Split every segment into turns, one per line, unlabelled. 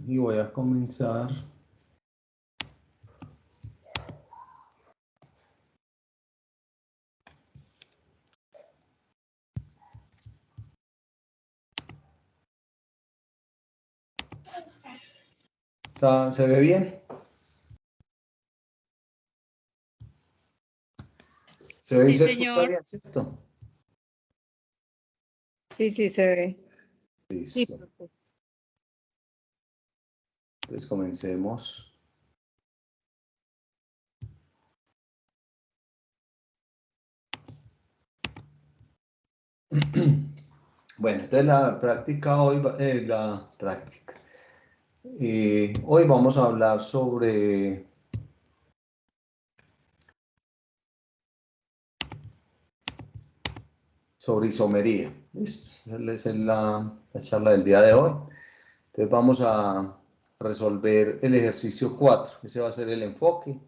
Y voy a comenzar. ¿Se ve bien? ¿Se ve y
Sí,
se escucha
señor.
bien, cierto?
Sí, sí, se ve.
Listo.
Sí.
Entonces comencemos. Bueno, entonces la práctica hoy, hoy vamos a hablar sobre isomería. Esa es la charla del día de hoy. Entonces vamos a resolver el ejercicio 4. Ese va a ser el enfoque.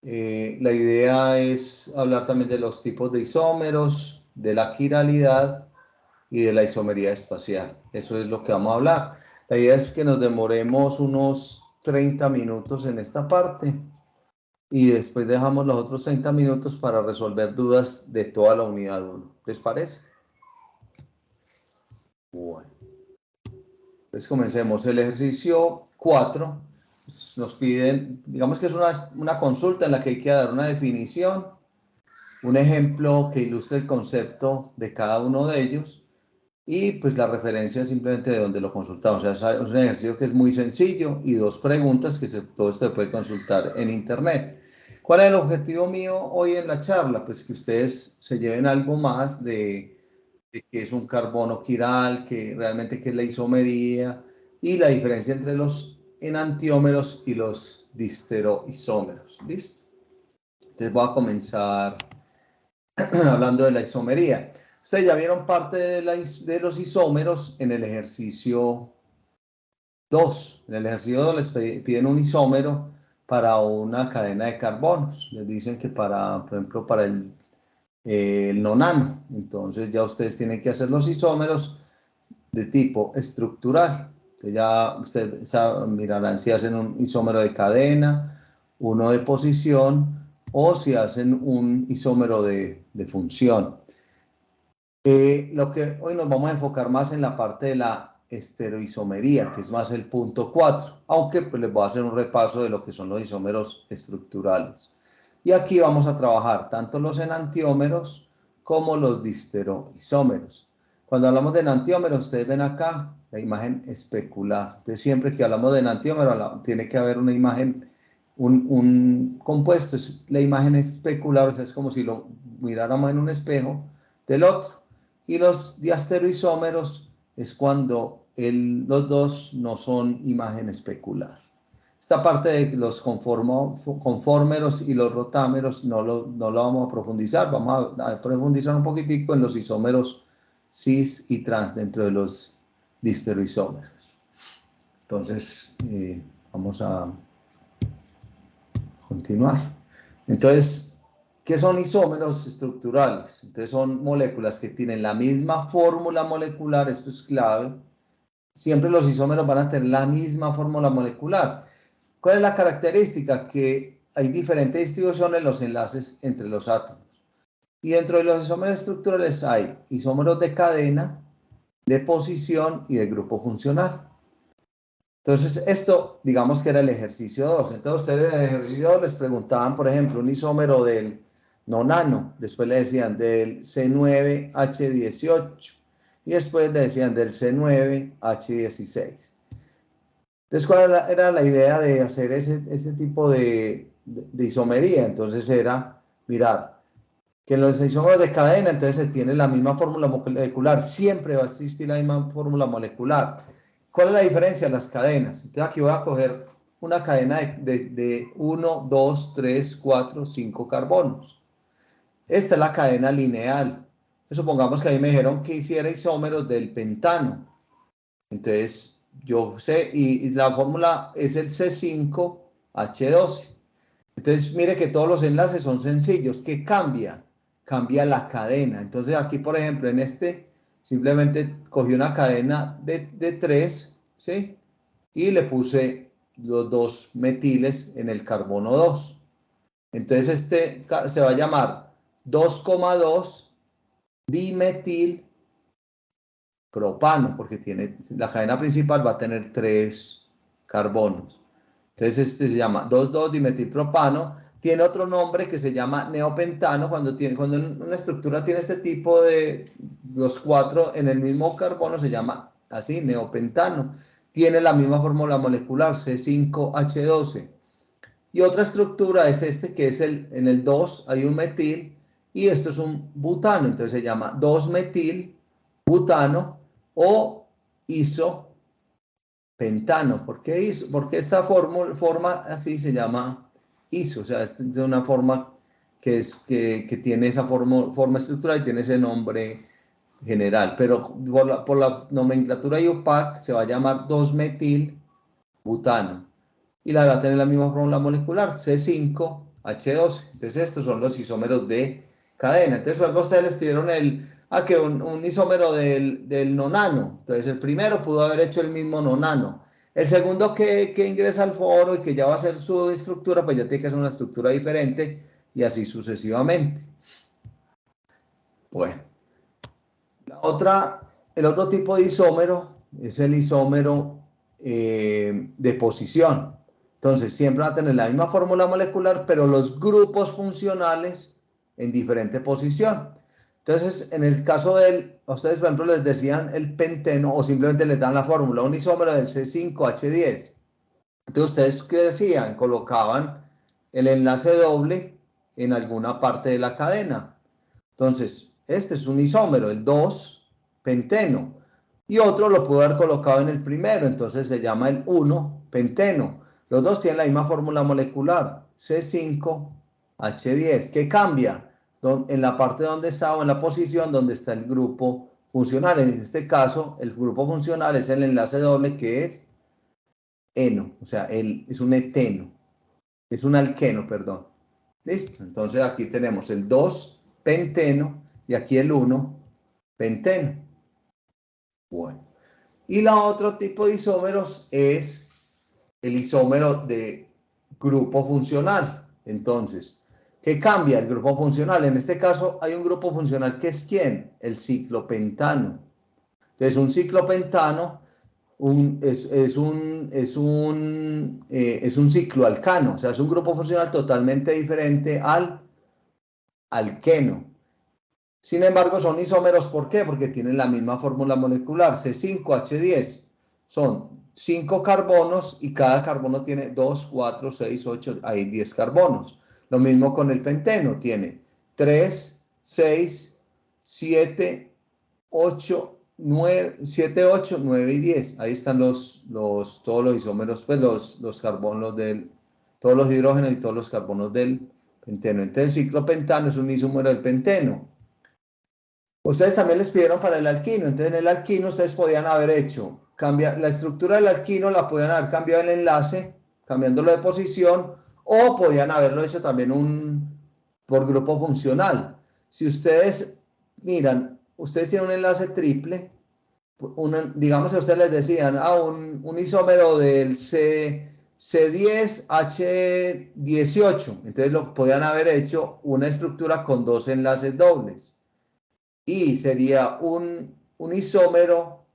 La idea es hablar también de los tipos de isómeros, de la quiralidad y de la isomería espacial. Eso es lo que vamos a hablar. La idea es que nos demoremos unos 30 minutos en esta parte y después dejamos los otros 30 minutos para resolver dudas de toda la unidad 1. ¿Les parece? Bueno. Entonces comencemos. El ejercicio 4 nos piden, digamos que es una consulta en la que hay que dar una definición, un ejemplo que ilustre el concepto de cada uno de ellos y pues la referencia simplemente de donde lo consultamos. O sea, es un ejercicio que es muy sencillo y dos preguntas que todo esto se puede consultar en internet. ¿Cuál es el objetivo mío hoy en la charla? Pues que ustedes se lleven algo más de qué es un carbono quiral, que realmente qué es la isomería y la diferencia entre los enantiómeros y los disteroisómeros. ¿Listo? Entonces voy a comenzar hablando de la isomería. Ustedes ya vieron parte de los isómeros en el ejercicio 2. En el ejercicio 2 les piden un isómero para una cadena de carbonos. Les dicen que por ejemplo, para el nonano. Entonces ya ustedes tienen que hacer los isómeros de tipo estructural. Entonces ya ustedes mirarán si hacen un isómero de cadena, uno de posición o si hacen un isómero de función. Lo que hoy nos vamos a enfocar más en la parte de la estereoisomería, que es más el punto 4, aunque pues les voy a hacer un repaso de lo que son los isómeros estructurales. Y aquí vamos a trabajar tanto los enantiómeros como los disteroisómeros. Cuando hablamos de enantiómeros, ustedes ven acá la imagen especular. Entonces siempre que hablamos de enantiómero, tiene que haber una imagen, un compuesto, es la imagen especular, o sea, es como si lo miráramos en un espejo del otro. Y los diastereoisómeros es cuando los dos no son imagen especular. Esta parte de los conformeros y los rotámeros no lo vamos a profundizar, vamos a profundizar un poquitico en los isómeros cis y trans dentro de los disteroisómeros. Entonces, vamos a continuar. Entonces, ¿qué son isómeros estructurales? Entonces son moléculas que tienen la misma fórmula molecular, esto es clave. Siempre los isómeros van a tener la misma fórmula molecular. ¿Cuál es la característica? Que hay diferentes distribuciones en los enlaces entre los átomos. Y dentro de los isómeros estructurales hay isómeros de cadena, de posición y de grupo funcional. Entonces, esto, digamos que era el ejercicio 2. Entonces, ustedes en el ejercicio 2 les preguntaban, por ejemplo, un isómero del nonano, después le decían del C9H18 y después le decían del C9H16. Entonces, ¿cuál era la idea de hacer ese tipo de isomería? Entonces era, mirar, que en los isómeros de cadena, entonces se tiene la misma fórmula molecular, siempre va a existir la misma fórmula molecular. ¿Cuál es la diferencia? Las cadenas. Entonces aquí voy a coger una cadena de 1, 2, 3, 4, 5 carbonos. Esta es la cadena lineal. Supongamos que ahí me dijeron que hiciera isómeros del pentano. Entonces yo sé, y la fórmula es el C5H12. Entonces mire que todos los enlaces son sencillos. ¿Qué cambia? Cambia la cadena. Entonces aquí, por ejemplo, en este simplemente cogí una cadena de 3, ¿sí? y le puse los 2 metiles en el carbono 2. Entonces este se va a llamar 2,2 dimetil propano, porque la cadena principal va a tener 3 carbonos. Entonces este se llama 2,2-dimetilpropano. Tiene otro nombre que se llama neopentano. Cuando una estructura tiene este tipo de los 4 en el mismo carbono, se llama así, neopentano. Tiene la misma fórmula molecular, C5H12. Y otra estructura es este, que es en el 2 hay un metil, y esto es un butano. Entonces se llama 2-metil-butano o isopentano. ¿Por qué iso? Porque esta forma así se llama iso, o sea, es de una forma que tiene esa forma estructural y tiene ese nombre general, pero por la nomenclatura IUPAC se va a llamar 2-metil-butano y va a tener la misma fórmula molecular, C5H12. Entonces estos son los isómeros de cadena. Entonces, por ejemplo, ustedes les pidieron que un isómero del nonano. Entonces, el primero pudo haber hecho el mismo nonano. El segundo que ingresa al foro y que ya va a ser su estructura, pues ya tiene que ser una estructura diferente y así sucesivamente. Bueno, el otro tipo de isómero es el isómero de posición. Entonces, siempre va a tener la misma fórmula molecular, pero los grupos funcionales en diferente posición. Entonces, en el caso a ustedes, por ejemplo, les decían el penteno o simplemente les dan la fórmula, un isómero del C5H10. Entonces, ustedes, ¿qué decían? Colocaban el enlace doble en alguna parte de la cadena. Entonces, este es un isómero, el 2-penteno. Y otro lo pudo haber colocado en el primero, entonces se llama el 1-penteno. Los dos tienen la misma fórmula molecular, C5H10. ¿Qué cambia? En la parte donde está o en la posición donde está el grupo funcional. En este caso, el grupo funcional es el enlace doble, que es eno, o sea, es un eteno, es un alqueno, perdón. Listo, entonces aquí tenemos el 2-penteno y aquí el 1-penteno. Bueno, y la otro tipo de isómeros es el isómero de grupo funcional. Entonces, ¿qué cambia el grupo funcional? En este caso hay un grupo funcional que es ¿quién? El ciclopentano. Entonces, un ciclopentano es un cicloalcano, o sea, es un grupo funcional totalmente diferente al alqueno. Sin embargo, son isómeros, ¿por qué? Porque tienen la misma fórmula molecular, C5H10. Son 5 carbonos y cada carbono tiene 2, 4, 6, 8, hay 10 carbonos. Lo mismo con el penteno, tiene 3, 6, 7, 8, 9, 7, 8, 9 y 10. Ahí están todos los isómeros, pues los carbonos todos los hidrógenos y todos los carbonos del penteno. Entonces, el ciclopentano es un isómero del penteno. Ustedes también les pidieron para el alquino, entonces en el alquino ustedes podían haber hecho, la estructura del alquino la podían haber cambiado el enlace, cambiándolo de posición, o podían haberlo hecho también por grupo funcional. Si ustedes miran, ustedes tienen un enlace triple, digamos que ustedes les decían, un isómero del C10H18, entonces lo podían haber hecho una estructura con 2 enlaces dobles. Y sería un isómero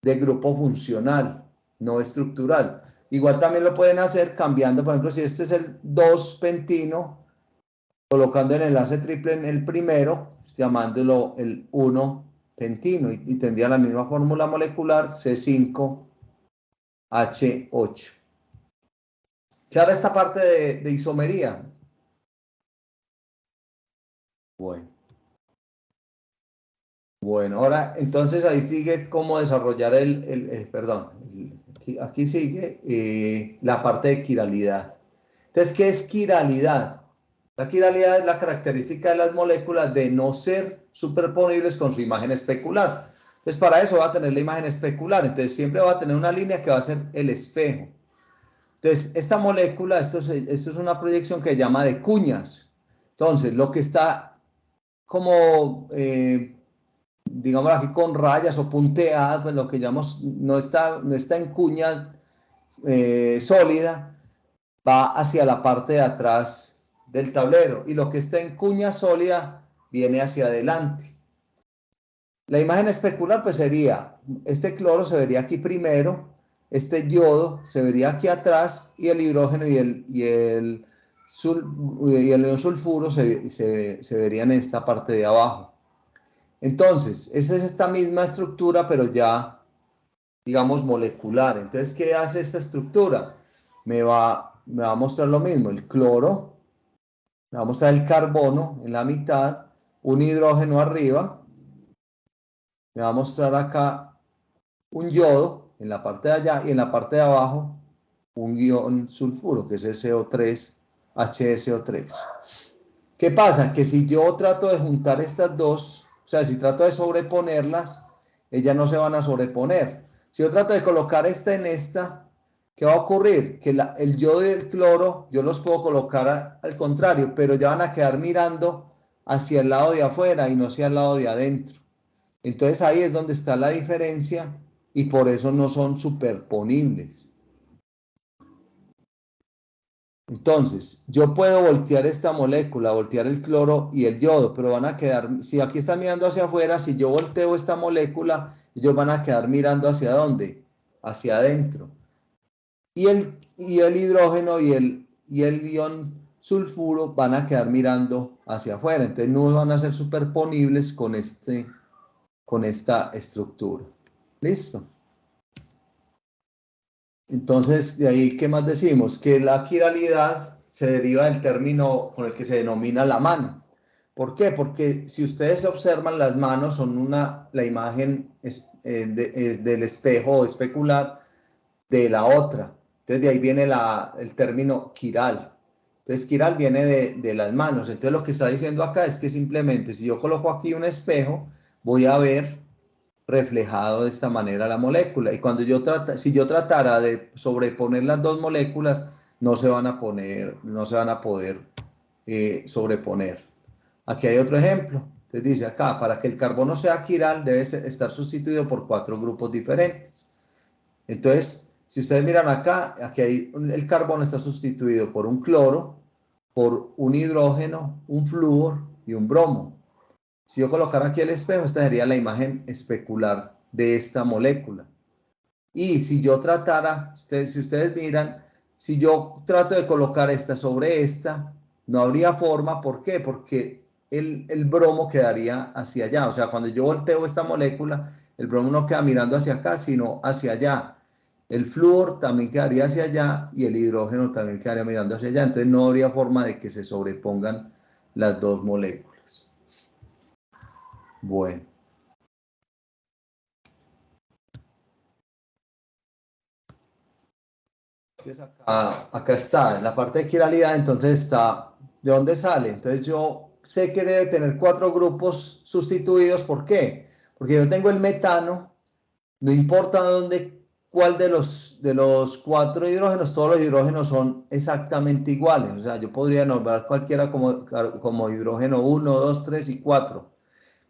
de grupo funcional, no estructural. Igual también lo pueden hacer cambiando, por ejemplo, si este es el 2-pentino, colocando el enlace triple en el primero, llamándolo el 1-pentino, y tendría la misma fórmula molecular, C5H8. ¿Clara esta parte de isomería? Bueno, ahora entonces ahí sigue cómo desarrollar aquí sigue la parte de quiralidad. Entonces, ¿qué es quiralidad? La quiralidad es la característica de las moléculas de no ser superponibles con su imagen especular. Entonces, para eso va a tener la imagen especular. Entonces, siempre va a tener una línea que va a ser el espejo. Entonces, esta molécula, esto es una proyección que se llama de cuñas. Entonces, lo que está como digamos aquí con rayas o punteada, pues lo que llamamos, no está en cuña sólida, va hacia la parte de atrás del tablero, y lo que está en cuña sólida viene hacia adelante. La imagen especular pues sería, este cloro se vería aquí primero, este yodo se vería aquí atrás, y el hidrógeno y el ion sulfuro se verían en esta parte de abajo. Entonces, esta es esta misma estructura, pero ya, digamos, molecular. Entonces, ¿qué hace esta estructura? Me va a mostrar lo mismo, el cloro, me va a mostrar el carbono en la mitad, un hidrógeno arriba, me va a mostrar acá un yodo en la parte de allá, y en la parte de abajo un ion sulfuro, que es el CO3, HSO3. ¿Qué pasa? Que si yo trato de juntar estas dos, o sea, si trato de sobreponerlas, ellas no se van a sobreponer. Si yo trato de colocar esta en esta, ¿qué va a ocurrir? Que el yodo y el cloro yo los puedo colocar al contrario, pero ya van a quedar mirando hacia el lado de afuera y no hacia el lado de adentro. Entonces ahí es donde está la diferencia, y por eso no son superponibles. Entonces, yo puedo voltear esta molécula, voltear el cloro y el yodo, pero van a quedar, si aquí está mirando hacia afuera, si yo volteo esta molécula, ellos van a quedar mirando hacia dónde, hacia adentro. Y el hidrógeno y el ion sulfuro van a quedar mirando hacia afuera. Entonces no van a ser superponibles con esta estructura. ¿Listo? Entonces, de ahí, ¿qué más decimos? Que la quiralidad se deriva del término con el que se denomina la mano. ¿Por qué? Porque si ustedes observan, las manos son la imagen del espejo o especular de la otra. Entonces, de ahí viene el término quiral. Entonces, quiral viene de las manos. Entonces, lo que está diciendo acá es que simplemente si yo coloco aquí un espejo, voy a ver reflejado de esta manera la molécula, y cuando si yo tratara de sobreponer las dos moléculas, no se van a poder sobreponer. Aquí hay otro ejemplo. Entonces dice acá, para que el carbono sea quiral debe estar sustituido por 4 grupos diferentes. Entonces, si ustedes miran acá, el carbono está sustituido por un cloro, por un hidrógeno, un flúor y un bromo. Si yo colocara aquí el espejo, esta sería la imagen especular de esta molécula. Y si yo tratara, si ustedes miran, si yo trato de colocar esta sobre esta, no habría forma. ¿Por qué? Porque el bromo quedaría hacia allá. O sea, cuando yo volteo esta molécula, el bromo no queda mirando hacia acá, sino hacia allá. El flúor también quedaría hacia allá, y el hidrógeno también quedaría mirando hacia allá. Entonces no habría forma de que se sobrepongan las dos moléculas. Bueno. Entonces acá está, en la parte de quiralidad, entonces está, ¿de dónde sale? Entonces yo sé que debe tener 4 grupos sustituidos. ¿Por qué? Porque yo tengo el metano, no importa cuál de los 4 hidrógenos, todos los hidrógenos son exactamente iguales. O sea, yo podría nombrar cualquiera como hidrógeno 1, 2, 3 y 4.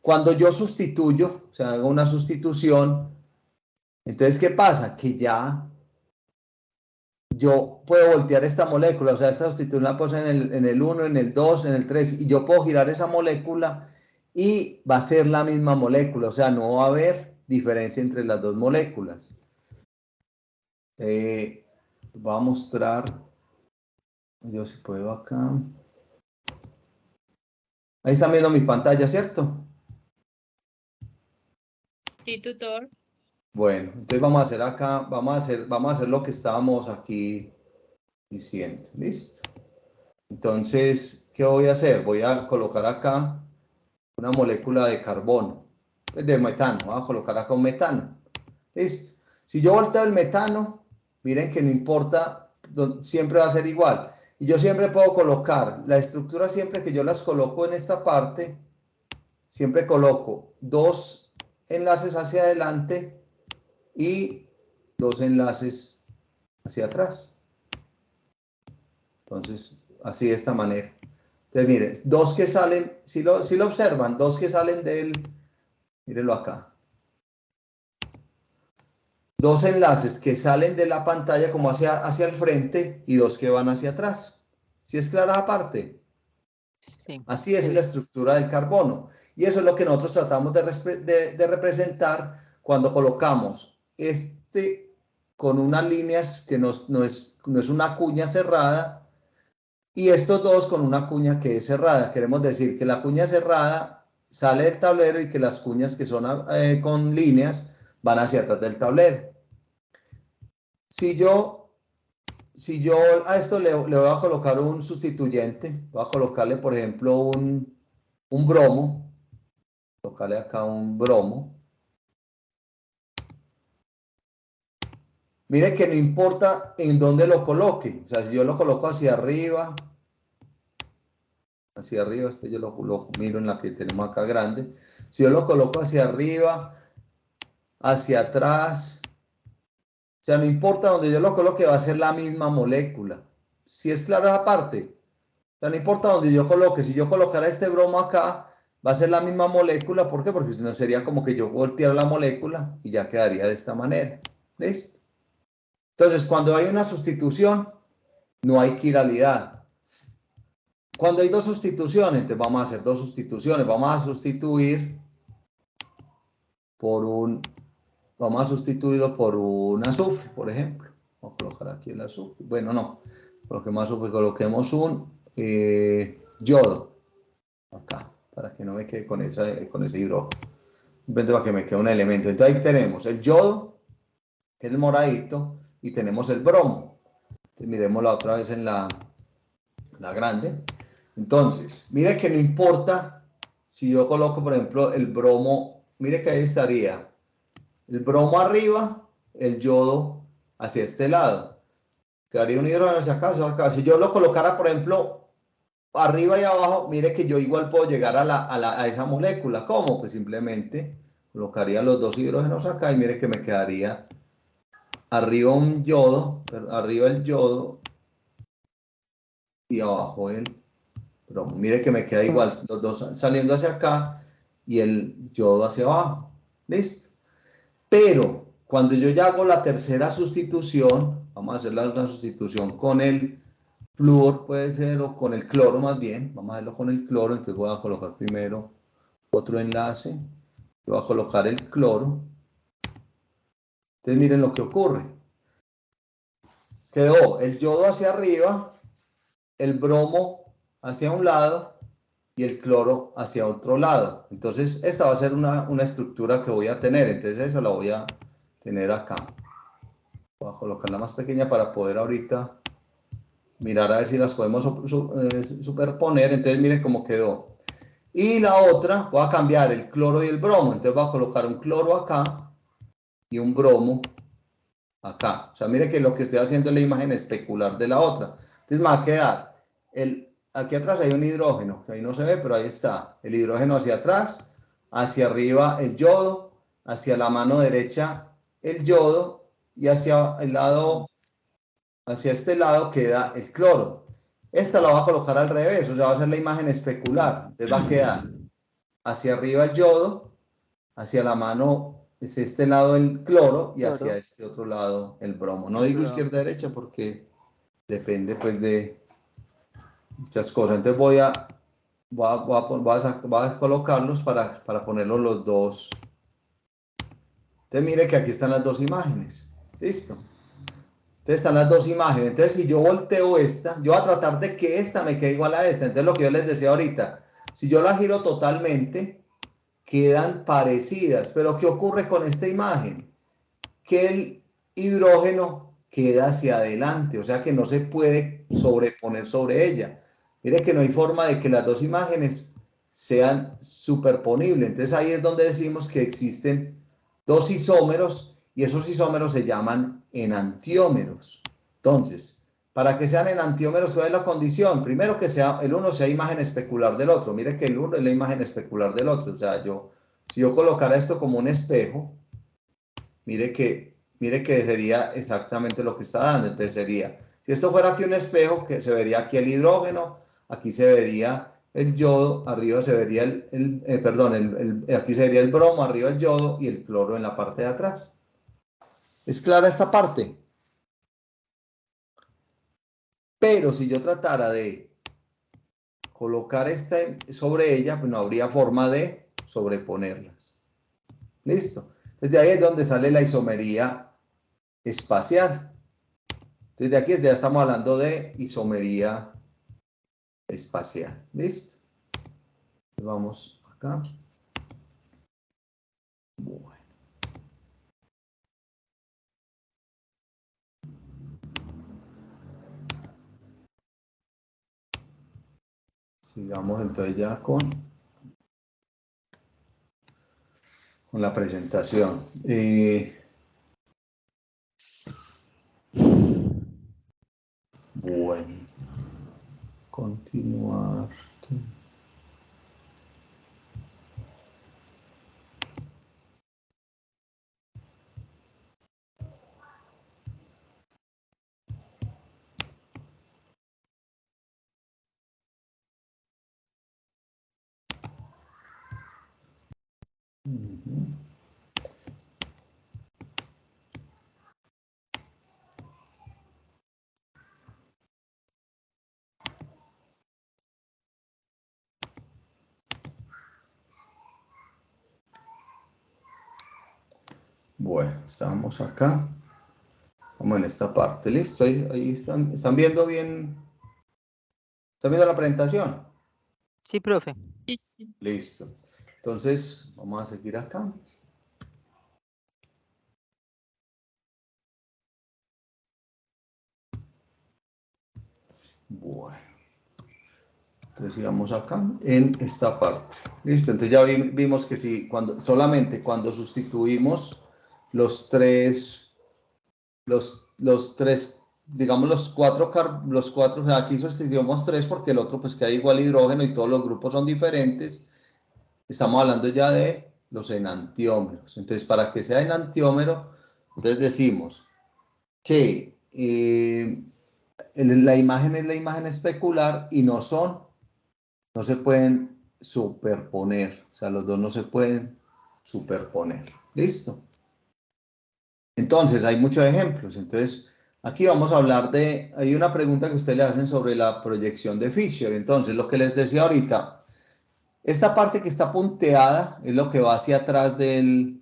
Cuando yo sustituyo, o sea, hago una sustitución, entonces, ¿qué pasa? Que ya yo puedo voltear esta molécula, o sea, esta sustituir una cosa en el 1, en el 2, en el 3, y yo puedo girar esa molécula y va a ser la misma molécula, o sea, no va a haber diferencia entre las dos moléculas. Voy a mostrar, yo si puedo acá. Ahí están viendo mi pantalla, ¿cierto?
Sí, tutor.
Bueno, entonces vamos a hacer acá, vamos a hacer lo que estábamos aquí diciendo, ¿listo? Entonces, ¿qué voy a hacer? Voy a colocar acá una molécula de carbono, de metano. Voy a colocar acá un metano. Listo. Si yo volteo el metano, miren que no importa, siempre va a ser igual. Y yo siempre puedo colocar la estructura, siempre que yo las coloco en esta parte, siempre coloco 2 enlaces hacia adelante y 2 enlaces hacia atrás. Entonces, así de esta manera. Entonces, miren, 2 que salen, si lo observan, 2 que salen Mírenlo acá. Dos enlaces que salen de la pantalla como hacia el frente y dos que van hacia atrás. ¿Sí es clara esa parte?
Sí.
Así es la estructura del carbono. Y eso es lo que nosotros tratamos de representar cuando colocamos este con unas líneas que no es una cuña cerrada y estos dos con una cuña que es cerrada. Queremos decir que la cuña cerrada sale del tablero y que las cuñas que son con líneas van hacia atrás del tablero. Si yo a esto le voy a colocar un sustituyente, voy a colocarle, por ejemplo, un bromo, colocarle acá un bromo. Mire que no importa en dónde lo coloque, o sea, si yo lo coloco hacia arriba, después yo lo miro en la que tenemos acá grande, si yo lo coloco hacia arriba, hacia atrás, o sea, no importa donde yo lo coloque, va a ser la misma molécula. ¿Sí es clara esa parte? O sea, no importa donde yo coloque, si yo colocara este bromo acá, va a ser la misma molécula. ¿Por qué? Porque si no sería como que yo volteara la molécula y ya quedaría de esta manera. ¿Listo? Entonces, cuando hay una sustitución, no hay quiralidad. Cuando hay dos sustituciones, entonces vamos a hacer dos sustituciones. Vamos a sustituir vamos a sustituirlo por un azufre, por ejemplo. Vamos a colocar aquí el azufre. Bueno, no. Coloquemos azufre, coloquemos un yodo. Acá, para que no me quede con ese hidrógeno. Simplemente para que me quede un elemento. Entonces ahí tenemos el yodo, el moradito, y tenemos el bromo. Entonces miremosla otra vez en la grande. Entonces, mire que no importa si yo coloco, por ejemplo, el bromo, mire que ahí estaría el bromo arriba, el yodo hacia este lado. Quedaría un hidrógeno hacia acá, hacia acá. Si yo lo colocara, por ejemplo, arriba y abajo, mire que yo igual puedo llegar a esa molécula. ¿Cómo? Pues simplemente colocaría los dos hidrógenos acá y mire que me quedaría arriba un yodo, arriba el yodo y abajo el bromo. Mire que me queda igual, los dos saliendo hacia acá y el yodo hacia abajo. ¿Listo? Pero cuando yo ya hago la tercera sustitución, vamos a hacer la otra sustitución con el flúor, puede ser, o con el cloro más bien. Vamos a hacerlo con el cloro, entonces voy a colocar primero otro enlace. Voy a colocar el cloro. Entonces miren lo que ocurre. Quedó el yodo hacia arriba, el bromo hacia un lado y el cloro hacia otro lado. Entonces esta va a ser una estructura que voy a tener. Entonces esa la voy a tener acá. Voy a colocarla más pequeña para poder ahorita mirar a ver si las podemos superponer. Entonces miren cómo quedó. Y la otra, voy a cambiar el cloro y el bromo. Entonces voy a colocar un cloro acá y un bromo acá. O sea, mire que lo que estoy haciendo es la imagen especular de la otra. Entonces me va a quedar, aquí atrás hay un hidrógeno, que ahí no se ve, pero ahí está. El hidrógeno hacia atrás, hacia arriba el yodo, hacia la mano derecha el yodo y hacia el lado, hacia este lado queda el cloro. Esta la voy a colocar al revés, o sea, va a ser la imagen especular. Entonces va a quedar hacia arriba el yodo, hacia la mano es este lado el cloro y hacia este otro lado el bromo. No digo izquierda derecha porque depende pues de muchas cosas. Entonces voy a colocarlos para ponerlos los dos. Entonces mire que aquí están las dos imágenes. Listo. Entonces están las dos imágenes. Entonces si yo volteo esta, yo voy a tratar de que esta me quede igual a esta. Entonces lo que yo les decía ahorita, si yo la giro totalmente, quedan parecidas. Pero ¿qué ocurre con esta imagen? Que el hidrógeno queda hacia adelante, o sea que no se puede sobreponer sobre ella. Mire que no hay forma de que las dos imágenes sean superponibles. Entonces ahí es donde decimos que existen dos isómeros y esos isómeros se llaman enantiómeros. Entonces, para que sean enantiómeros, ¿cuál es la condición? Primero que el uno sea imagen especular del otro. Mire que el uno es la imagen especular del otro. O sea, si yo colocara esto como un espejo, mire que sería exactamente lo que está dando. Entonces sería, si esto fuera aquí un espejo, que se vería aquí el hidrógeno, aquí se vería el yodo, arriba se vería aquí se vería el bromo, arriba el yodo y el cloro en la parte de atrás. ¿Es clara esta parte? Pero si yo tratara de colocar esta sobre ella, pues no habría forma de sobreponerlas. ¿Listo? Desde ahí es donde sale la isomería espacial. Desde aquí ya estamos hablando de isomería espacial. ¿Listo? Vamos acá. Bueno. Sigamos entonces ya con la presentación. Bueno, continuar. Bueno, estamos acá. Estamos en esta parte. ¿Listo? Ahí están viendo bien. ¿Están viendo la presentación?
Sí, profe.
Sí.
Listo. Entonces, vamos a seguir acá. Bueno. Entonces sigamos acá en esta parte. Listo. Entonces ya vimos que si solamente cuando sustituimos los tres, digamos los cuatro, o sea, aquí sustituimos tres porque el otro pues queda igual hidrógeno y todos los grupos son diferentes. Estamos hablando ya de los enantiómeros. Entonces, para que sea enantiómero, entonces decimos que la imagen es la imagen especular y no se pueden superponer. O sea, los dos no se pueden superponer. ¿Listo? Entonces, hay muchos ejemplos. Entonces, aquí vamos a hablar hay una pregunta que ustedes le hacen sobre la proyección de Fisher. Entonces, lo que les decía ahorita, esta parte que está punteada es lo que va hacia atrás del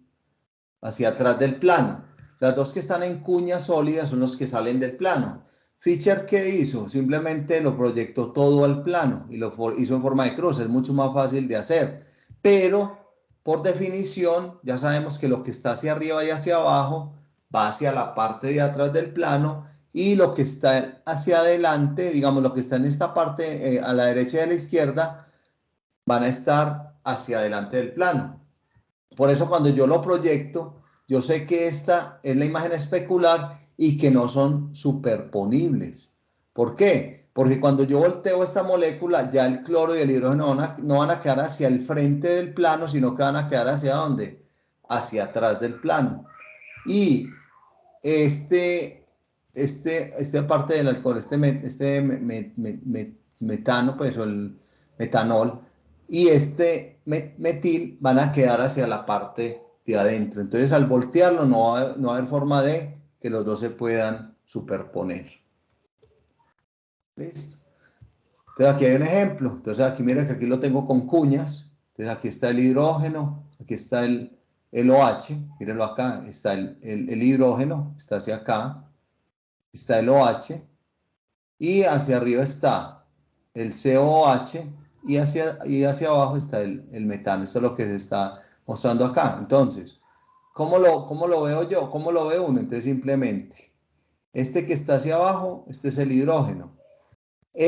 plano. Las dos que están en cuña sólida son los que salen del plano. Fisher, ¿qué hizo? Simplemente lo proyectó todo al plano y lo hizo en forma de cruz. Es mucho más fácil de hacer. Pero, por definición, ya sabemos que lo que está hacia arriba y hacia abajo va hacia la parte de atrás del plano y lo que está hacia adelante, digamos, lo que está en esta parte a la derecha y a la izquierda, van a estar hacia adelante del plano. Por eso cuando yo lo proyecto, yo sé que esta es la imagen especular y que no son superponibles. ¿Por qué? Porque cuando yo volteo esta molécula, ya el cloro y el hidrógeno no van a quedar hacia el frente del plano, sino que van a quedar hacia ¿dónde? Hacia atrás del plano. Y esta parte del alcohol, metano, pues, o el metanol, y metil van a quedar hacia la parte de adentro. Entonces, al voltearlo, no va a haber forma de que los dos se puedan superponer. ¿Listo? Entonces, aquí hay un ejemplo. Entonces, aquí miren que aquí lo tengo con cuñas. Entonces, aquí está el hidrógeno, aquí está el OH, mírenlo acá, está el hidrógeno, está hacia acá, está el OH, y hacia arriba está el COH, y hacia abajo está el metano. Eso es lo que se está mostrando acá. Entonces, ¿cómo lo veo yo? ¿Cómo lo ve uno? Entonces, simplemente, este que está hacia abajo, este es el hidrógeno. O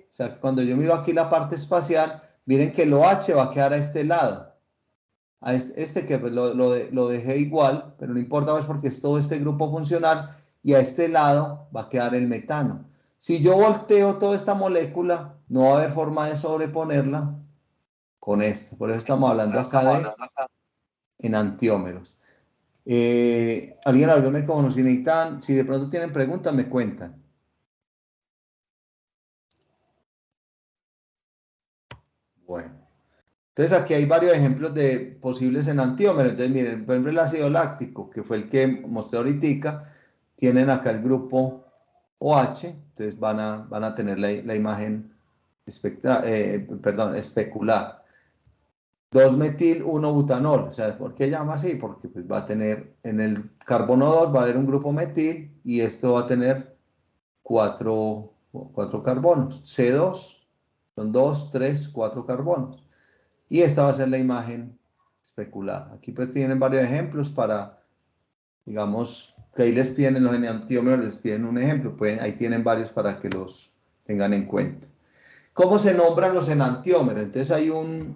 sea, cuando yo miro aquí la parte espacial, miren que el OH va a quedar a este lado. A este que pues, lo dejé igual, pero no importa más porque es todo este grupo funcional, y a este lado va a quedar el metano. Si yo volteo toda esta molécula, no va a haber forma de sobreponerla con esto. Por eso estamos hablando acá de enantiómeros. ¿Alguien háblame como si necesitan? Si de pronto tienen preguntas, me cuentan. Bueno. Entonces aquí hay varios ejemplos de posibles enantiómeros. Entonces miren, por ejemplo el ácido láctico, que fue el que mostré ahorita, tienen acá el grupo OH, entonces van a tener la imagen especular. 2-metil 1-butanol, o sea, ¿por qué llama así? Porque pues, va a tener, en el carbono 2 va a haber un grupo metil y esto va a tener 4 carbonos. C2 son 2, 3, 4 carbonos. Y esta va a ser la imagen especular. Aquí pues tienen varios ejemplos para, digamos, que ahí les piden en los enantiómeros, les piden un ejemplo. Ahí tienen varios para que los tengan en cuenta. ¿Cómo se nombran los enantiómeros? Entonces hay una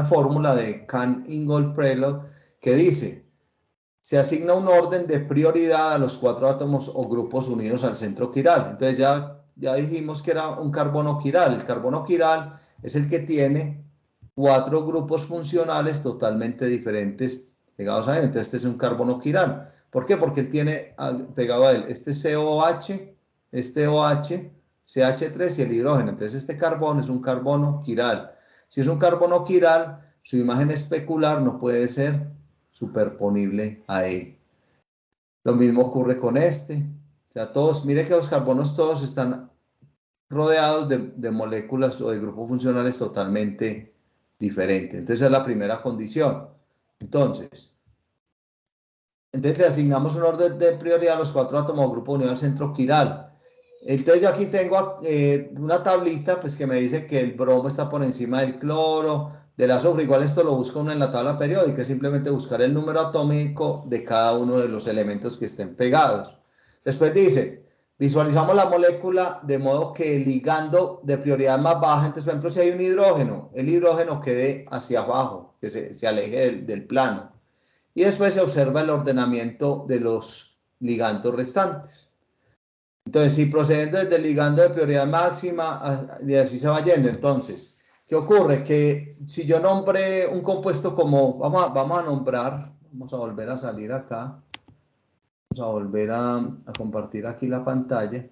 fórmula de Cahn-Ingold-Prelog que dice, se asigna un orden de prioridad a los 4 átomos o grupos unidos al centro quiral. Entonces ya dijimos que era un carbono quiral. El carbono quiral es el que tiene 4 grupos funcionales totalmente diferentes pegados a él. Entonces este es un carbono quiral. ¿Por qué? Porque él tiene pegado a él este COH, este OH, CH3 y el hidrógeno. Entonces este carbono es un carbono quiral. Si es un carbono quiral, su imagen especular no puede ser superponible a él. Lo mismo ocurre con este. O sea, todos, mire que los carbonos todos están rodeados de moléculas o de grupos funcionales totalmente diferentes. Entonces esa es la primera condición. Entonces le asignamos un orden de prioridad a los 4 átomos o grupos unidos al centro quiral. Entonces yo aquí tengo una tablita pues, que me dice que el bromo está por encima del cloro, del azufre. Igual esto lo busca uno en la tabla periódica, es simplemente buscar el número atómico de cada uno de los elementos que estén pegados. Después dice, visualizamos la molécula de modo que el ligando de prioridad más baja, entonces por ejemplo si hay un hidrógeno, el hidrógeno quede hacia abajo, que se aleje del plano. Y después se observa el ordenamiento de los ligandos restantes. Entonces, si proceden desde el ligando de prioridad máxima, y así se va yendo. Entonces, ¿qué ocurre? Que si yo nombré un compuesto como, vamos a nombrar, vamos a volver a salir acá, vamos a volver a compartir aquí la pantalla.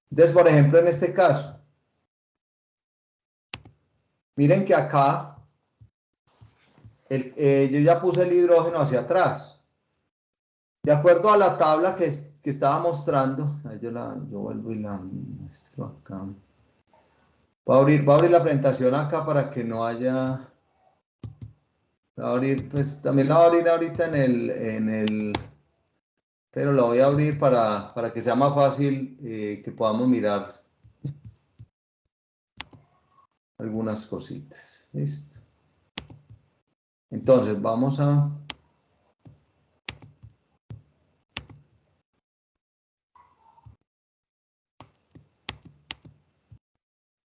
Entonces, por ejemplo, en este caso, miren que acá, yo ya puse el hidrógeno hacia atrás. De acuerdo a la tabla que estaba mostrando, yo vuelvo y la muestro acá. Voy a abrir la presentación acá para que no haya... pues también la voy a abrir ahorita pero la voy a abrir para que sea más fácil que podamos mirar algunas cositas. Listo. Entonces vamos a...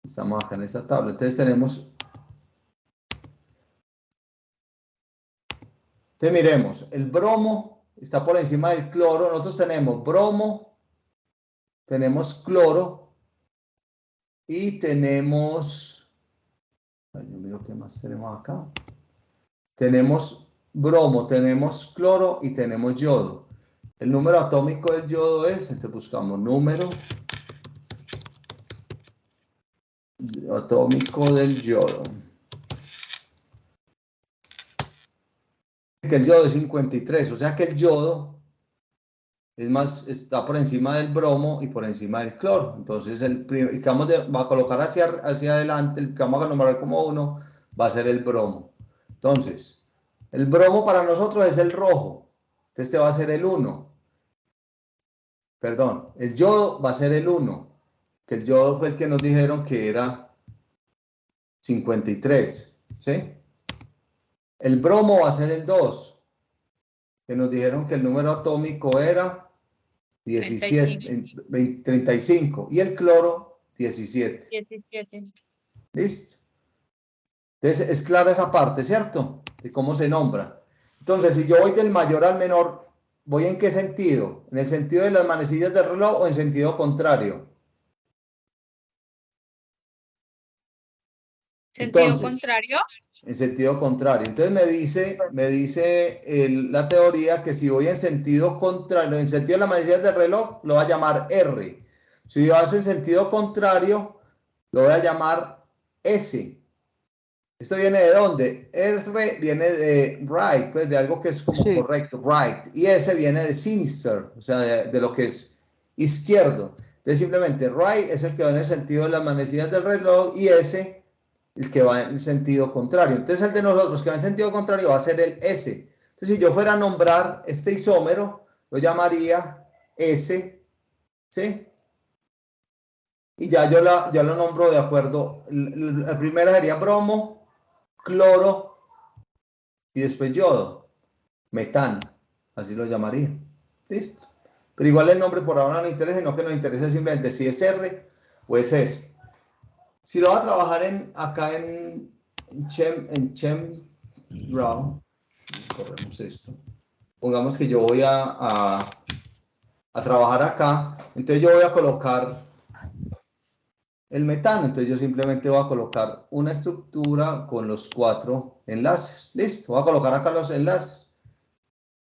Estamos acá en esta tabla. Entonces tenemos... Entonces miremos, el bromo está por encima del cloro. Nosotros tenemos bromo, tenemos cloro y tenemos... Yo miro qué más tenemos acá. Tenemos bromo, tenemos cloro y tenemos yodo. El número atómico del yodo es, entonces buscamos número atómico del yodo. Que el yodo es 53, o sea que el yodo está por encima del bromo y por encima del cloro. Entonces el que va a colocar hacia adelante, el que vamos a nombrar como 1 va a ser el bromo. Entonces, el bromo para nosotros es el rojo. Entonces este va a ser el 1. Perdón, el yodo va a ser el 1. Que el yodo fue el que nos dijeron que era 53, ¿sí? El bromo va a ser el 2, que nos dijeron que el número atómico era 35, y el cloro 17. ¿Listo? Entonces es clara esa parte, ¿cierto? De cómo se nombra. Entonces, si yo voy del mayor al menor, ¿voy en qué sentido? ¿En el sentido de las manecillas del reloj o en sentido contrario?
¿Sentido contrario?
En sentido contrario. Entonces me dice la teoría que si voy en sentido contrario, en sentido de la manecilla del reloj, lo voy a llamar R. Si yo hago en sentido contrario, lo voy a llamar S. ¿Esto viene de dónde? R viene de right, pues de algo que es como
Sí.
correcto, right. Y S viene de sinister, o sea, de lo que es izquierdo. Entonces simplemente right es el que va en el sentido de las manecillas del reloj y S el que va en el sentido contrario. Entonces el de nosotros que va en sentido contrario va a ser el S. Entonces si yo fuera a nombrar este isómero, lo llamaría S, ¿sí? Y ya yo lo nombro de acuerdo. La primera sería bromo, cloro y después yodo, metano, así lo llamaría. Listo. Pero igual el nombre por ahora no interesa, sino que nos interesa simplemente si es R o es S. Si lo va a trabajar acá en ChemRaw, corremos esto. Pongamos que yo voy a trabajar acá, entonces yo voy a colocar el metano, entonces yo simplemente voy a colocar una estructura con los 4 enlaces. Listo, voy a colocar acá los enlaces.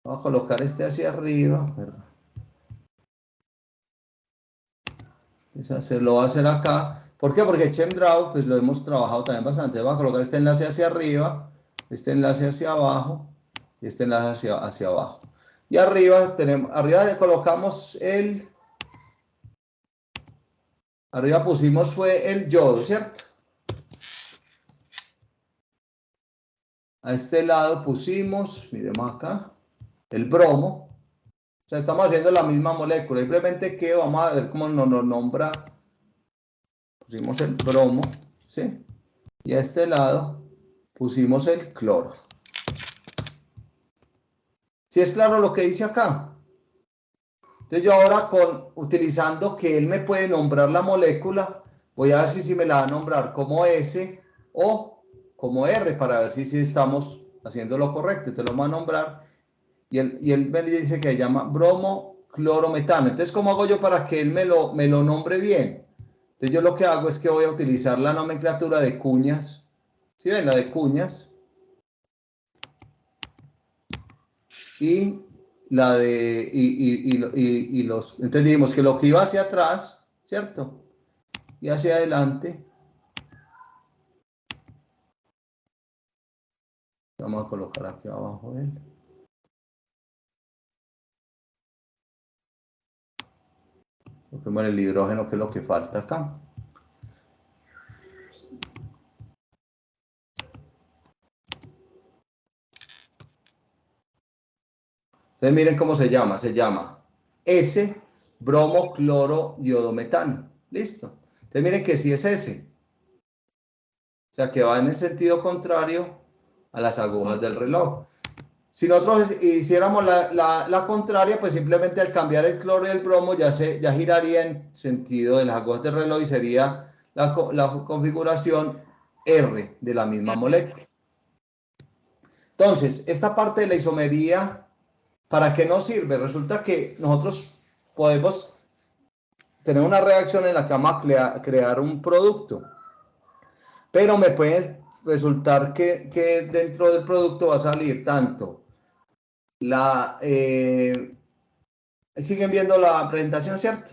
Voy a colocar este hacia arriba. Se lo voy a hacer acá. ¿Por qué? Porque ChemDraw, pues lo hemos trabajado también bastante. Voy a colocar este enlace hacia arriba, este enlace hacia abajo y este enlace hacia abajo. Y arriba le colocamos arriba pusimos fue el yodo, ¿cierto? A este lado pusimos, miremos acá, el bromo. O sea, estamos haciendo la misma molécula, simplemente que vamos a ver cómo nos nombra. Pusimos el bromo, ¿sí? Y a este lado pusimos el cloro. ¿Sí es claro lo que dice acá? Entonces yo ahora utilizando que él me puede nombrar la molécula, voy a ver si me la va a nombrar como S o como R para ver si estamos haciendo lo correcto. Te lo va a nombrar y él me dice que se llama bromoclorometano. Entonces, ¿cómo hago yo para que él me lo nombre bien? Entonces yo lo que hago es que voy a utilizar la nomenclatura de cuñas. ¿Sí ven? La de cuñas. Y la de los, entonces dijimos que lo que iba hacia atrás, ¿cierto? Y hacia adelante, vamos a colocar aquí abajo él. Coloquemos el hidrógeno, que es lo que falta acá. Entonces miren cómo se llama S, bromo, cloro, iodometano. Listo. Entonces miren que sí es S. O sea que va en el sentido contrario a las agujas del reloj. Si nosotros hiciéramos la contraria, pues simplemente al cambiar el cloro y el bromo ya giraría en sentido de las agujas del reloj y sería la configuración R de la misma molécula. Entonces, esta parte de la isomería, ¿para qué nos sirve? Resulta que nosotros podemos tener una reacción en la que vamos a crear un producto, pero me puede resultar que dentro del producto va a salir tanto siguen viendo la presentación, ¿cierto?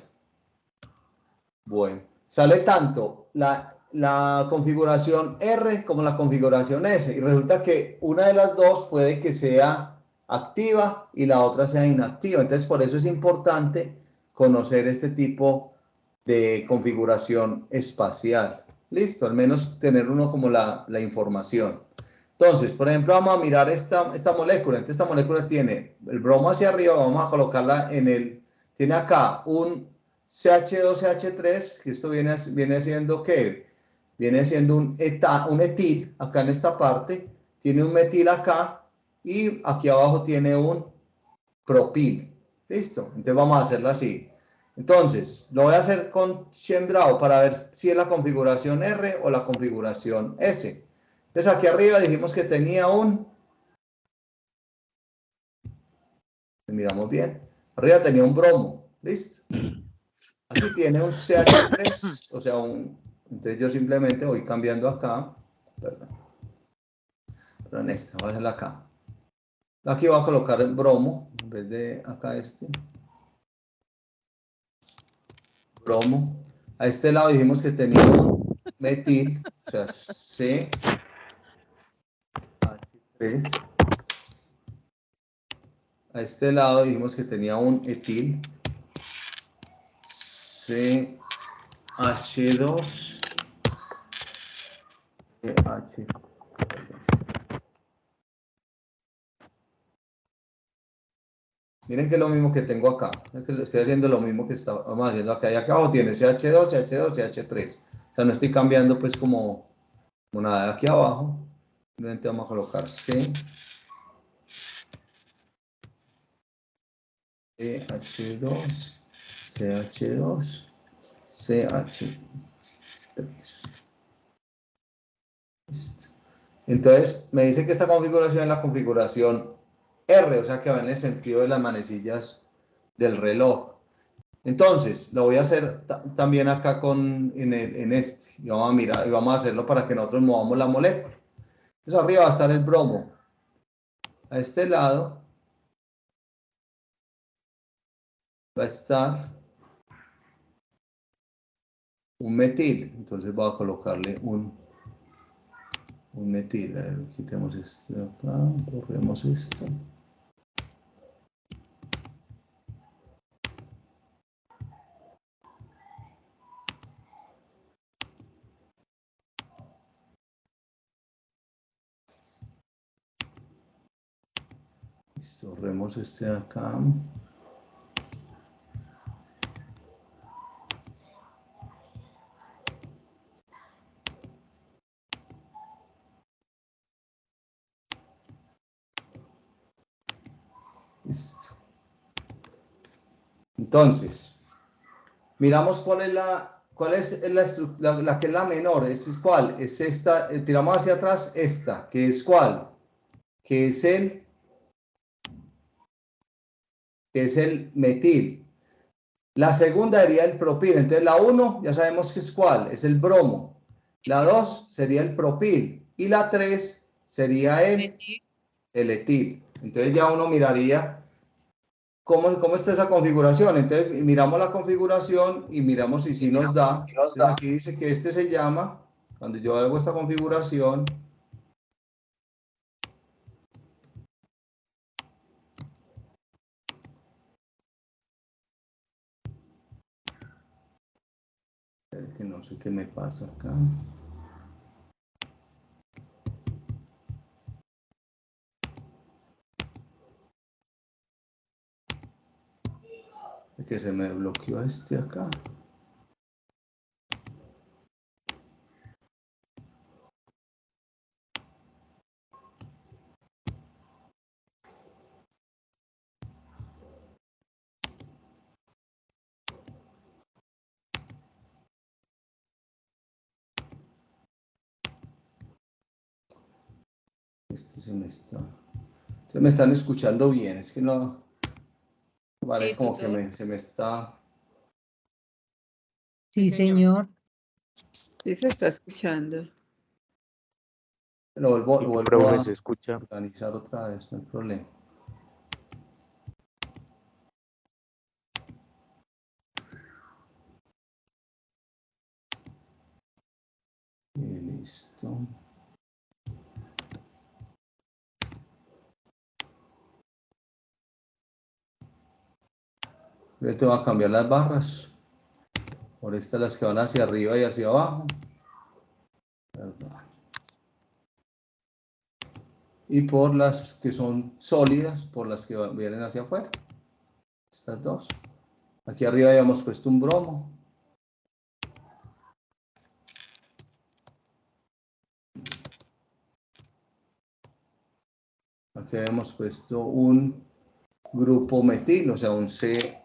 Bueno, sale tanto la configuración R como la configuración S y resulta que una de las dos puede que sea activa y la otra sea inactiva. Entonces, por eso es importante conocer este tipo de configuración espacial. Listo, al menos tener uno como la información. Entonces, por ejemplo, vamos a mirar esta molécula. Entonces, esta molécula tiene el bromo hacia arriba, vamos a colocarla tiene acá un CH2CH3, que esto viene siendo ¿qué? Viene siendo un etil, acá en esta parte, tiene un metil acá, y aquí abajo tiene un propil. ¿Listo? Entonces vamos a hacerlo así. Entonces, lo voy a hacer con ChemDraw para ver si es la configuración R o la configuración S. Entonces aquí arriba dijimos que tenía miramos bien, arriba tenía un bromo, ¿listo? Aquí tiene un CH3, o sea, entonces yo simplemente voy cambiando acá, perdón, pero en esta, voy a hacerla acá. Aquí voy a colocar el bromo, en vez de acá bromo. A este lado dijimos que tenía un metil, o sea, C, 3. A este lado dijimos que tenía un etil CH2 CH. Miren que es lo mismo que tengo acá. Es que estoy haciendo lo mismo que estamos haciendo acá. Y acá abajo tiene CH2, CH2, CH3. O sea, no estoy cambiando pues como nada de aquí abajo. Simplemente vamos a colocar C. CH2, CH2, CH3. Listo. Entonces, me dice que esta configuración es la configuración R, o sea que va en el sentido de las manecillas del reloj. Entonces, lo voy a hacer también acá en este. Y vamos a mirar, y vamos a hacerlo para que nosotros movamos la molécula. Entonces, arriba va a estar el bromo. A este lado va a estar un metil. Entonces, voy a colocarle un metil. A ver, quitemos esto de acá, borremos esto. Listo, borremos este de acá. Listo. Entonces, miramos cuál es la que es la menor. ¿Es cuál? Es esta. Tiramos hacia atrás esta, que es cuál, que es el metil. La segunda sería el propil. Entonces la 1 ya sabemos que es cuál, es el bromo. La 2 sería el propil. Y la 3 sería el etil. Entonces ya uno miraría cómo está esa configuración. Entonces miramos la configuración y miramos si sí nos da. Entonces aquí dice que este se llama, cuando yo hago esta configuración, que no sé qué me pasa acá. Es que se me bloqueó este acá. Este se me está. Ustedes me están escuchando bien, es que no. Vale,
Sí,
como
tutor.
que se me está.
Sí, señor.
Sí, se está escuchando.
Lo vuelvo
Profe,
a
se escucha.
organizar otra vez, no hay problema. Y listo. Ahorita voy a cambiar las barras. Por estas las que van hacia arriba y hacia abajo. Y por las que son sólidas, por las que vienen hacia afuera. Estas dos. Aquí arriba habíamos puesto un bromo. Aquí habíamos puesto un grupo metil, o sea, un CH2.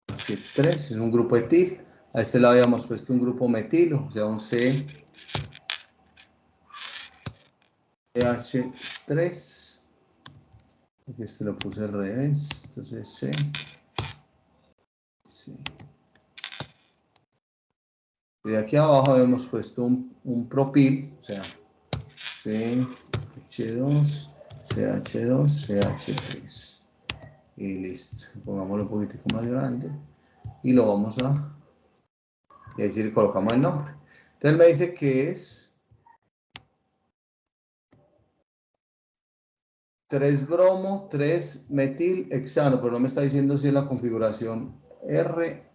H3 es un grupo etil. A este lado habíamos puesto un grupo metilo, o sea, un CH3. Aquí este lo puse al revés, entonces C. Y de aquí abajo habíamos puesto un propil, o sea, CH2, CH2, CH3. Y listo. Pongámoslo un poquitico más grande. Y lo vamos a... Y ahí sí le colocamos el nombre. Entonces Entonces me dice que es 3 bromo, 3 metil hexano, pero no me está diciendo si es la configuración R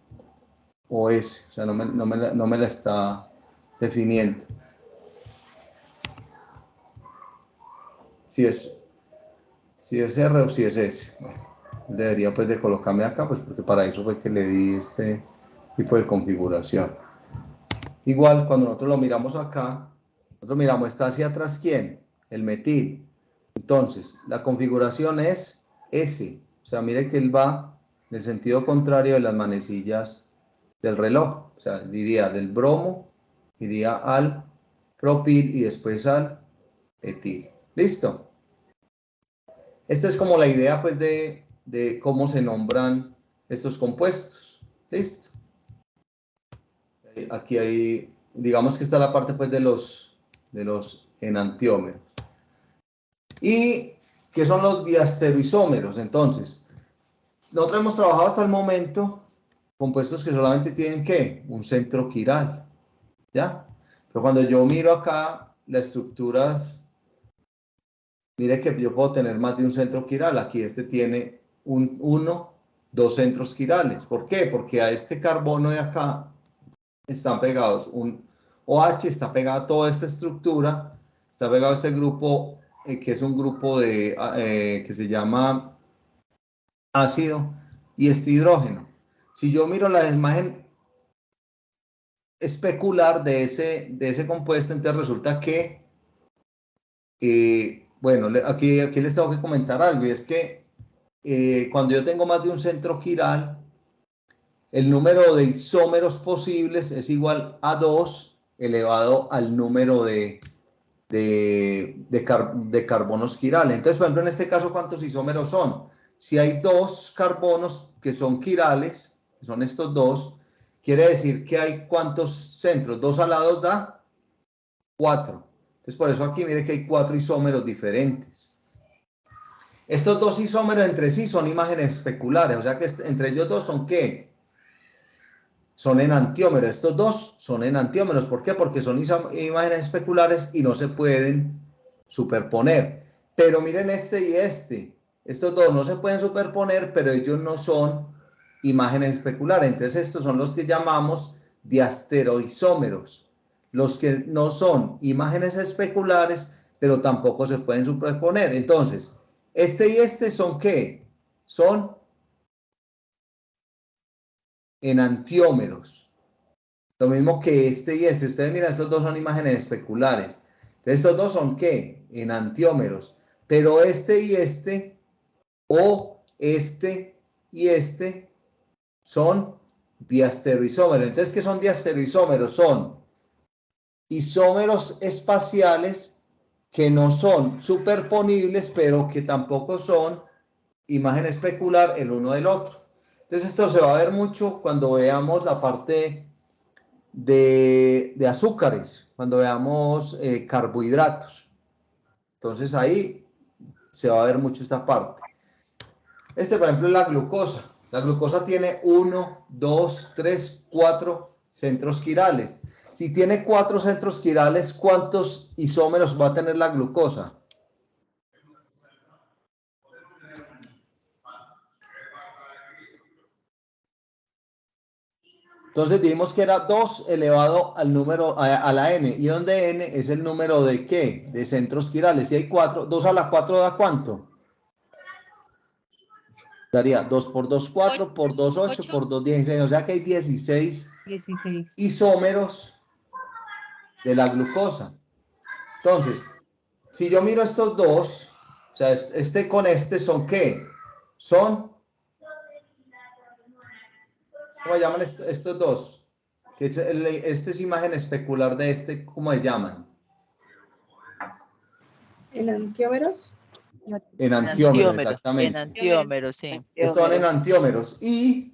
o S, o sea, no me la está definiendo. Si es R o si es S. Bueno, debería pues de colocarme acá, pues porque para eso fue que le di este tipo de configuración. Igual, cuando nosotros lo miramos acá, nosotros miramos, ¿está hacia atrás quién? El metil. Entonces, la configuración es S. O sea, mire que él va en el sentido contrario de las manecillas del reloj. O sea, diría del bromo, iría al propil y después al etil. ¿Listo? Esta es como la idea, pues, de cómo se nombran estos compuestos. ¿Listo? Aquí hay, digamos que está la parte, pues, de los enantiómeros. ¿Y qué son los diastereoisómeros? Entonces, nosotros hemos trabajado hasta el momento compuestos que solamente tienen, ¿qué? Un centro quiral, ¿ya? Pero cuando yo miro acá las estructuras, mire que yo puedo tener más de un centro quiral. Aquí este tiene dos centros quirales. ¿Por qué? Porque a este carbono de acá están pegados un OH, está pegada toda esta estructura, está pegado este grupo que es un grupo que se llama ácido y este hidrógeno. Si yo miro la imagen especular de ese compuesto, entonces resulta que, bueno, aquí les tengo que comentar algo, y es que cuando yo tengo más de un centro quiral, el número de isómeros posibles es igual a 2 elevado al número de carbonos quirales. Entonces, por ejemplo, en este caso, ¿cuántos isómeros son? Si hay 2 carbonos que son quirales, que son estos 2, quiere decir que hay ¿cuántos centros? 2 a la 2 da 4. Entonces, por eso aquí mire que hay 4 isómeros diferentes. Estos 2 isómeros entre sí son imágenes especulares, o sea que entre ellos dos son ¿qué? Son enantiómeros. Estos dos son enantiómeros. ¿Por qué? Porque son imágenes especulares y no se pueden superponer. Pero miren este y este. Estos dos no se pueden superponer, pero ellos no son imágenes especulares. Entonces estos son los que llamamos diastereoisómeros. Los que no son imágenes especulares, pero tampoco se pueden superponer. Entonces, este y este son ¿qué? Son enantiómeros. Lo mismo que este y este. Ustedes miran, estos dos son imágenes especulares. Entonces, estos dos son ¿qué? Enantiómeros. Pero este y este, o este y este, son diastereoisómeros. Entonces, ¿qué son diastereoisómeros? Son isómeros espaciales que no son superponibles, pero que tampoco son imagen especular el uno del otro. Entonces, esto se va a ver mucho cuando veamos la parte de azúcares, cuando veamos carbohidratos. Entonces ahí se va a ver mucho esta parte. Este, por ejemplo, es la glucosa. La glucosa tiene 1, 2, 3, 4 centros quirales. Si tiene 4 centros quirales, ¿cuántos isómeros va a tener la glucosa? Entonces dijimos que era 2 elevado al número, a la n. ¿Y donde n es el número de qué? De centros quirales. Si hay 4, 2 a la 4 da ¿cuánto? Daría 2 por 2, 4, por 2, 8, por 2, 16. O sea que hay 16 isómeros de la glucosa. Entonces, si yo miro estos dos, o sea, este con este son ¿qué? Son, ¿cómo se llaman estos dos? Que este es imagen especular de este, ¿cómo se llaman?
¿Enantiómeros?
Enantiómeros, exactamente.
Enantiómeros, sí.
Estos son enantiómeros. Y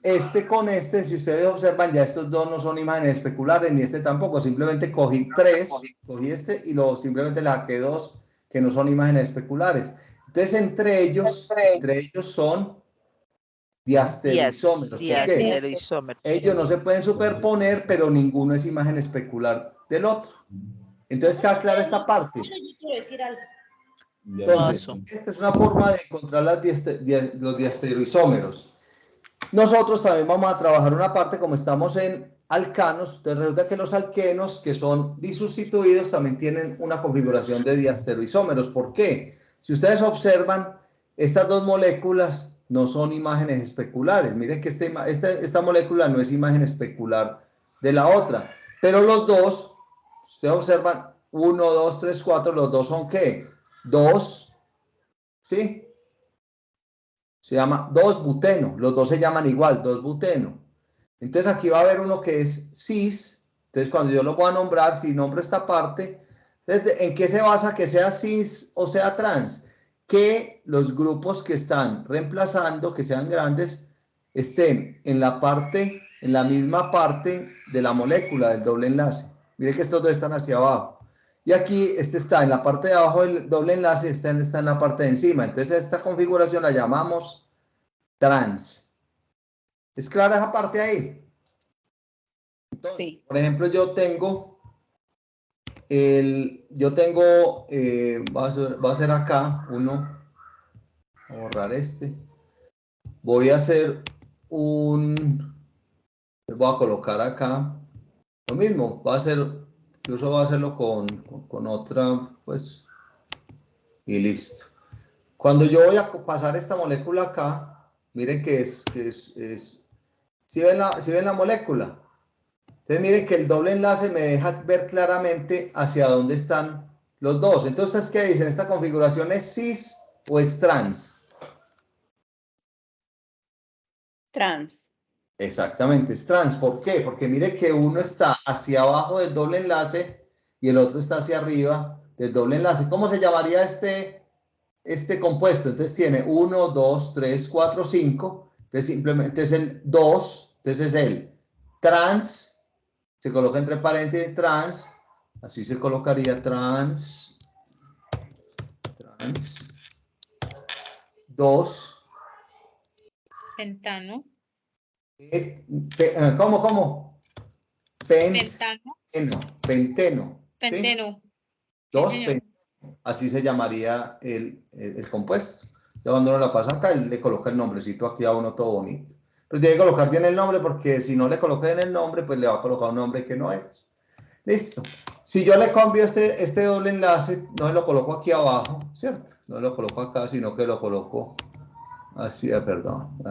este con este, si ustedes observan, ya estos dos no son imágenes especulares, ni este tampoco. Simplemente cogí 3, cogí este y simplemente le saqué 2 que no son imágenes especulares. Entonces, entre ellos son diastereoisómeros. ¿Por qué?
Diastereoisómeros.
Ellos no se pueden superponer, pero ninguno es imagen especular del otro. Entonces queda clara esta parte. Entonces, esta es una forma de encontrar los diastereoisómeros. Nosotros también vamos a trabajar una parte, como estamos en alcanos, entonces resulta que los alquenos, que son disustituidos, también tienen una configuración de diastereoisómeros. ¿Por qué? Si ustedes observan, estas dos moléculas no son imágenes especulares. Miren que esta molécula no es imagen especular de la otra. Pero los dos, ustedes observan, 1, 2, 3, 4, los dos son ¿qué? 2, ¿sí? Se llama 2-buteno, los dos se llaman igual, 2-buteno. Entonces aquí va a haber uno que es cis, entonces cuando yo lo voy a nombrar, si nombro esta parte, ¿en qué se basa que sea cis o sea trans? Que los grupos que están reemplazando, que sean grandes, estén en la misma parte de la molécula del doble enlace. Mire que estos dos están hacia abajo. Y aquí este está en la parte de abajo del doble enlace, está en la parte de encima. Entonces esta configuración la llamamos trans. ¿Es clara esa parte ahí? Entonces,
Sí.
por ejemplo, yo tengo, va a ser acá, uno, voy a borrar este. Voy a hacer voy a colocar acá, lo mismo, incluso voy a hacerlo con otra, pues, y listo. Cuando yo voy a pasar esta molécula acá, miren que ¿sí ven la molécula? Entonces miren que el doble enlace me deja ver claramente hacia dónde están los dos. Entonces, ¿qué dicen? ¿Esta configuración es cis o es trans?
Trans.
Exactamente, es trans. ¿Por qué? Porque mire que uno está hacia abajo del doble enlace y el otro está hacia arriba del doble enlace. ¿Cómo se llamaría este compuesto? Entonces tiene 1, 2, 3, 4, 5. Entonces simplemente es el 2. Entonces es el trans. Se coloca entre paréntesis trans. Así se colocaría trans. 2.
Pentano.
¿Cómo?
Pentano.
Penteno.
Penteno.
¿Sí? 2
Sí,
penteno. Así se llamaría el compuesto. Ya cuando uno la pasa acá, él le coloca el nombrecito aquí a uno todo bonito. Pero tiene que colocar bien el nombre porque si no le coloca bien el nombre, pues le va a colocar un nombre que no es. Listo. Si yo le cambio este doble enlace, no lo coloco aquí abajo, ¿cierto? No lo coloco acá, sino que lo coloco así, perdón.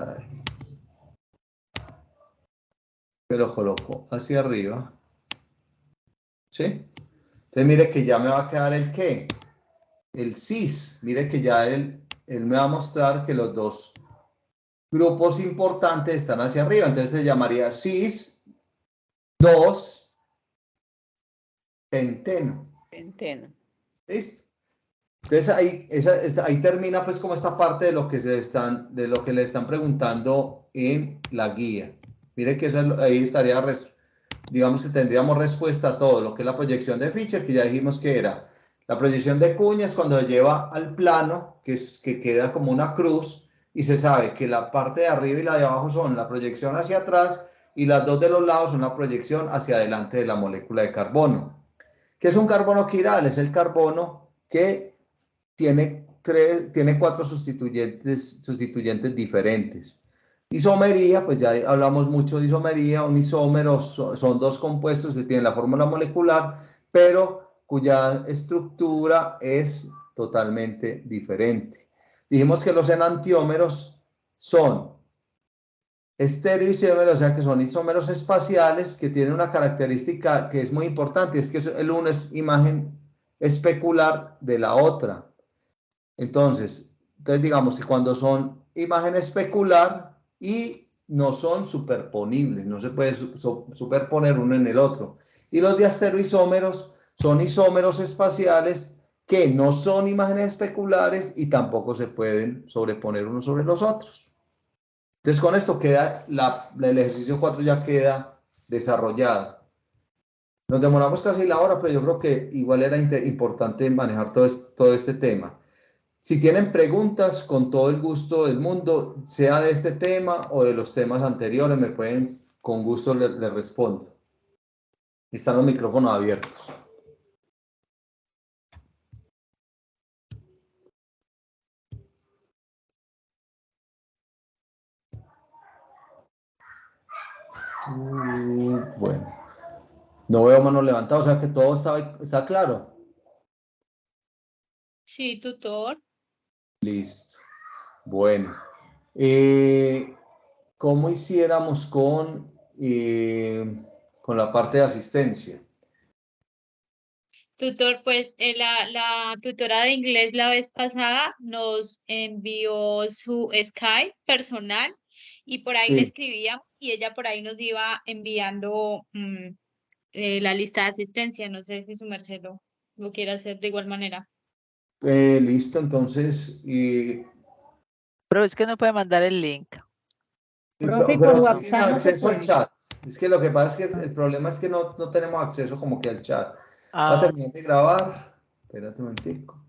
Que lo coloco hacia arriba. ¿Sí? Entonces mire que ya me va a quedar el ¿qué? El cis. Mire que ya él me va a mostrar que los dos grupos importantes están hacia arriba. Entonces se llamaría cis 2 penteno.
Penteno.
¿Listo? Entonces ahí termina pues como esta parte de lo que le están preguntando en la guía. Mire que ahí estaría, digamos que tendríamos respuesta a todo lo que es la proyección de Fischer, que ya dijimos que era la proyección de cuñas cuando se lleva al plano, que queda como una cruz, y se sabe que la parte de arriba y la de abajo son la proyección hacia atrás y las dos de los lados son la proyección hacia adelante de la molécula de carbono. ¿Qué es un carbono quiral? Es el carbono que tiene 4 sustituyentes diferentes. Isomería, pues ya hablamos mucho de isomería. Un isómero son dos compuestos que tienen la fórmula molecular, pero cuya estructura es totalmente diferente. Dijimos que los enantiómeros son estereoisómeros, o sea que son isómeros espaciales que tienen una característica que es muy importante, es que el uno es imagen especular de la otra. Entonces digamos que cuando son imagen especular y no son superponibles, no se puede superponer uno en el otro. Y los diastereoisómeros son isómeros espaciales que no son imágenes especulares y tampoco se pueden sobreponer unos sobre los otros. Entonces con esto queda, el ejercicio 4 ya queda desarrollado. Nos demoramos casi la hora, pero yo creo que igual era importante manejar todo este tema. Si tienen preguntas, con todo el gusto del mundo, sea de este tema o de los temas anteriores, me pueden, con gusto les respondo. Están los micrófonos abiertos. Bueno, no veo manos levantadas, o sea que todo está claro.
Sí, tutor.
Listo. Bueno, ¿cómo hiciéramos con la parte de asistencia?
Tutor, pues la tutora de inglés la vez pasada nos envió su Skype personal y por ahí le
Sí,
escribíamos y ella por ahí nos iba enviando la lista de asistencia. No sé si su merced lo quiere hacer de igual manera.
listo, entonces,
Pero es que no puede mandar el link.
Profe,
pero
por
no tienen
WhatsApp no se
acceso al
puede.
chat. Es que lo que pasa es que el problema es que no tenemos acceso como que al chat. Voy a
Ah,
terminar de grabar. Espérate un momentico.